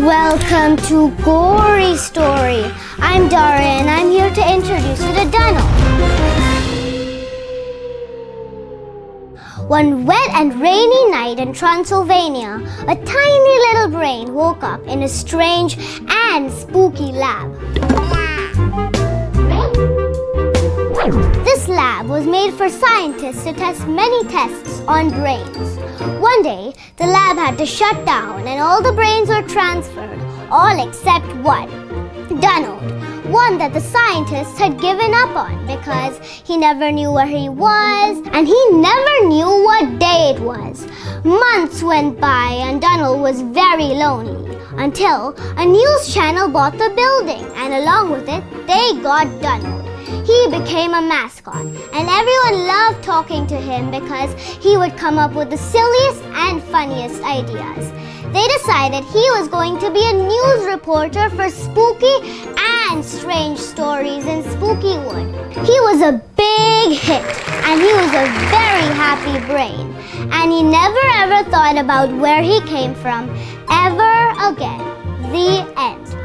Welcome to Gory Story. I'm Daria and I'm here to introduce you to Donald. One wet and rainy night in Transylvania, a tiny little brain woke up in a strange and spooky lab. This lab was made for scientists to test many tests on brains. One day, the lab had to shut down and all the brains were transferred, all except one, Donald, one that the scientists had given up on because he never knew where he was and he never knew what day it was. Months went by and Donald was very lonely until a news channel bought the building and along with it, they got Donald. He became a mascot, and everyone loved talking to him because he would come up with the silliest and funniest ideas. They decided he was going to be a news reporter for spooky and strange stories in Spookywood. He was a big hit, and he was a very happy brain, and he never ever thought about where he came from ever again. The end.